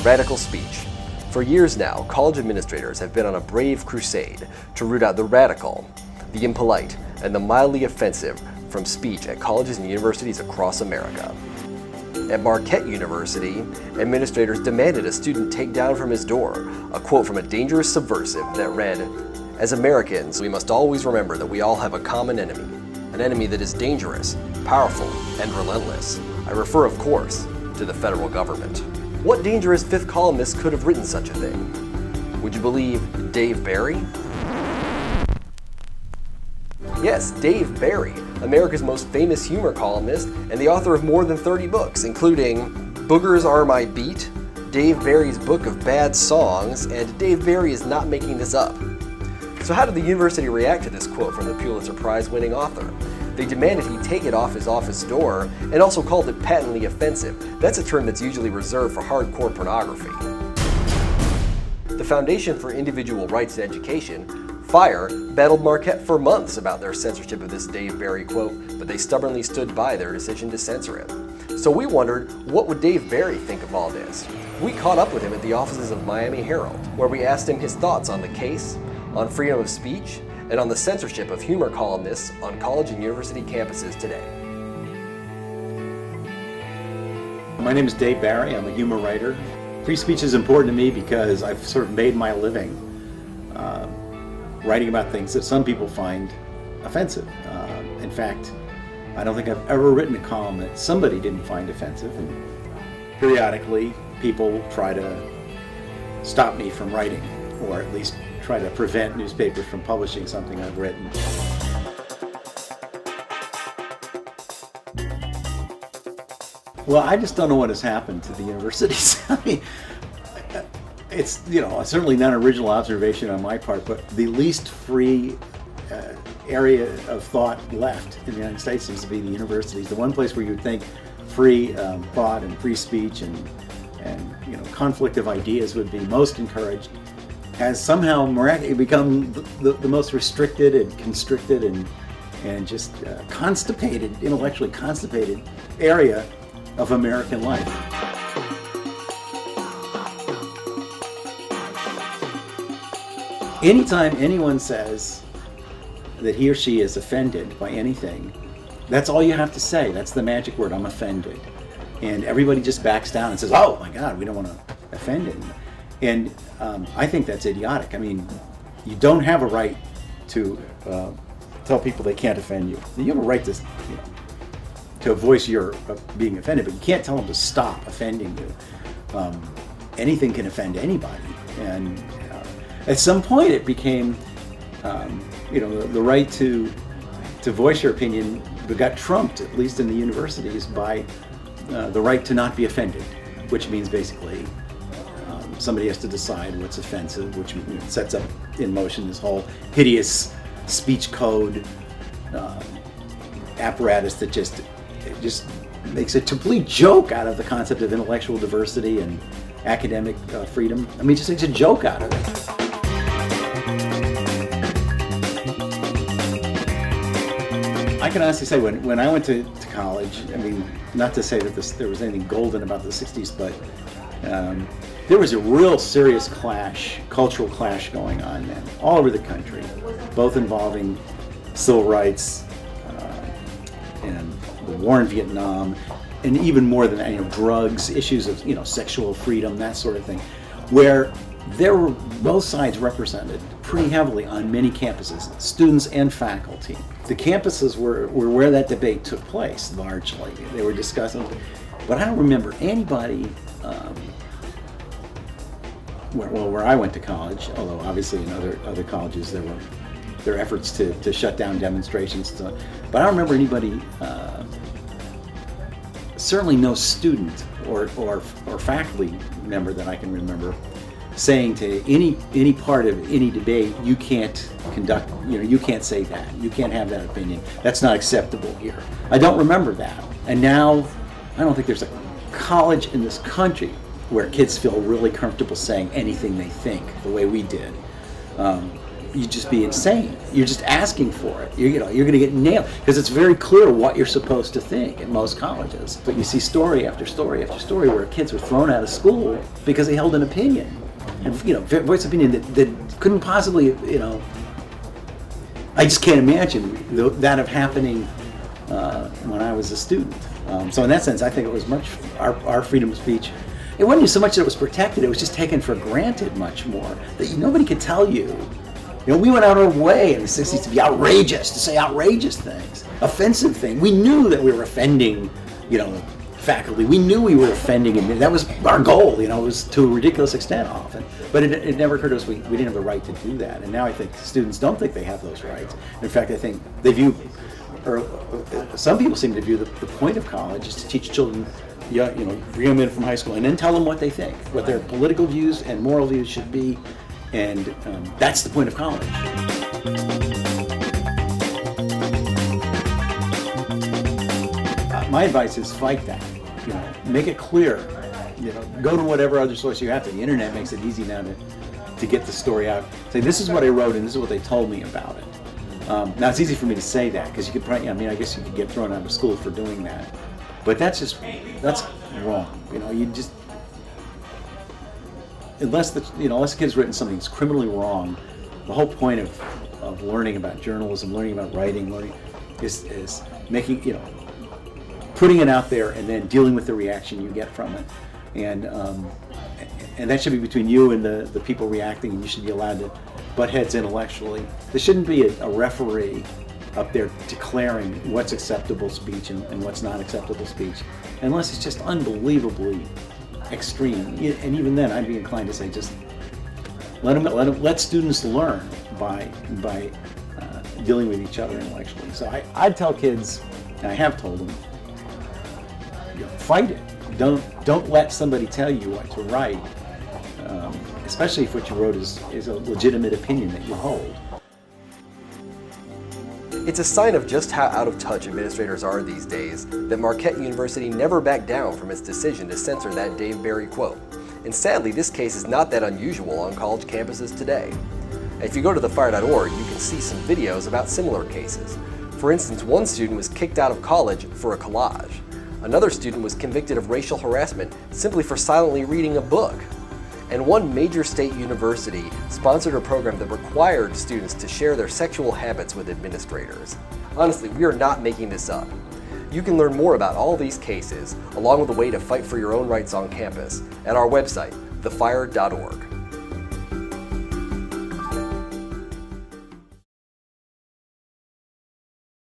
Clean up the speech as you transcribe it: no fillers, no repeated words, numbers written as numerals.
radical speech. For years now, college administrators have been on a brave crusade to root out the radical, the impolite, and the mildly offensive from speech at colleges and universities across America. At Marquette University, administrators demanded a student take down from his door a quote from a dangerous subversive that read, "As Americans, we must always remember that we all have a common enemy, an enemy that is dangerous, powerful, and relentless." I refer, of course, to the federal government. What dangerous fifth columnist could have written such a thing? Would you believe Dave Barry? Yes, Dave Barry, America's most famous humor columnist and the author of more than 30 books, including Boogers Are My Beat, Dave Barry's Book of Bad Songs, and Dave Barry is not making this up. So how did the university react to this quote from the Pulitzer Prize-winning author? They demanded he take it off his office door and also called it patently offensive. That's a term that's usually reserved for hardcore pornography. The Foundation for Individual Rights in Education, FIRE, battled Marquette for months about their censorship of this Dave Barry quote, but they stubbornly stood by their decision to censor it. So we wondered, what would Dave Barry think of all this? We caught up with him at the offices of Miami Herald, where we asked him his thoughts on the case, on freedom of speech, and on the censorship of humor columnists on college and university campuses today. My name is Dave Barry. I'm a humor writer. Free speech is important to me because I've sort of made my living writing about things that some people find offensive. In fact, I don't think I've ever written a column that somebody didn't find offensive, and periodically people try to stop me from writing, or at least try to prevent newspapers from publishing something I've written. Well, I just don't know what has happened to the universities. I mean, it's, certainly not an original observation on my part, but the least free area of thought left in the United States seems to be the universities. The one place where you'd think free thought and free speech and conflict of ideas would be most encouraged has somehow miraculously become the most restricted and constricted and just constipated, intellectually constipated area of American life. Anytime anyone says that he or she is offended by anything, that's all you have to say. That's the magic word, I'm offended. And everybody just backs down and says, oh my God, we don't want to offend anyone. And I think that's idiotic. I mean, you don't have a right to tell people they can't offend you. You have a right to voice your being offended, but you can't tell them to stop offending you. Anything can offend anybody. And at some point it became, the right to voice your opinion got trumped, at least in the universities, by the right to not be offended, which means basically somebody has to decide what's offensive, which sets up in motion this whole hideous speech code apparatus that just makes a complete joke out of the concept of intellectual diversity and academic freedom. I mean, it just makes a joke out of it. I can honestly say when I went to college, I mean, not to say that there was anything golden about the 60s, but there was a real serious cultural clash going on then, all over the country, both involving civil rights and the war in Vietnam, and even more than that, drugs, issues of sexual freedom, that sort of thing, where there were both sides represented pretty heavily on many campuses, students and faculty. The campuses were where that debate took place largely. They were discussing, but I don't remember anybody. Where I went to college, although obviously in other colleges there were efforts to shut down demonstrations, but I don't remember anybody. Certainly no student or faculty member that I can remember saying to any part of any debate, you can't conduct, you can't say that, you can't have that opinion, that's not acceptable here. I don't remember that. And now, I don't think there's a college in this country where kids feel really comfortable saying anything they think, the way we did. you'd just be insane. You're just asking for it. You're going to get nailed because it's very clear what you're supposed to think in most colleges. But you see story after story after story where kids were thrown out of school because they held an opinion, and voice opinion that couldn't possibly, I just can't imagine that of happening when I was a student. So in that sense, I think it was our freedom of speech. It wasn't so much that it was protected; it was just taken for granted much more. That nobody could tell you. We went out of our way in the '60s to be outrageous, to say outrageous things, offensive things. We knew that we were offending, faculty. We knew we were offending, and that was our goal. It was to a ridiculous extent often. But it never occurred to us we didn't have the right to do that. And now I think students don't think they have those rights. In fact, I think they view, or some people seem to view the point of college is to teach children, bring them in from high school and then tell them what they think, what their political views and moral views should be. And that's the point of college. My advice is fight that. Make it clear. Go to whatever other source you have to. The internet makes it easy now to get the story out. Say, this is what I wrote and this is what they told me about it. Now it's easy for me to say that because you could probably, I guess you could get thrown out of school for doing that. But that's wrong. You just, unless the kid's written something that's criminally wrong, the whole point of learning about journalism, learning about writing, is making, putting it out there and then dealing with the reaction you get from it. And that should be between you and the people reacting, and you should be allowed to butt heads intellectually. There shouldn't be a referee up there declaring what's acceptable speech and what's not acceptable speech, unless it's just unbelievably extreme. And even then, I'd be inclined to say just let students learn by dealing with each other intellectually. So I'd tell kids, and I have told them, fight it. Don't let somebody tell you what to write, especially if what you wrote is a legitimate opinion that you hold. It's a sign of just how out of touch administrators are these days that Marquette University never backed down from its decision to censor that Dave Barry quote. And sadly, this case is not that unusual on college campuses today. If you go to thethe.fire.org, you can see some videos about similar cases. For instance, one student was kicked out of college for a collage. Another student was convicted of racial harassment simply for silently reading a book. And one major state university sponsored a program that required students to share their sexual habits with administrators. Honestly, we are not making this up. You can learn more about all these cases, along with a way to fight for your own rights on campus, at our website, thethe.fire.org.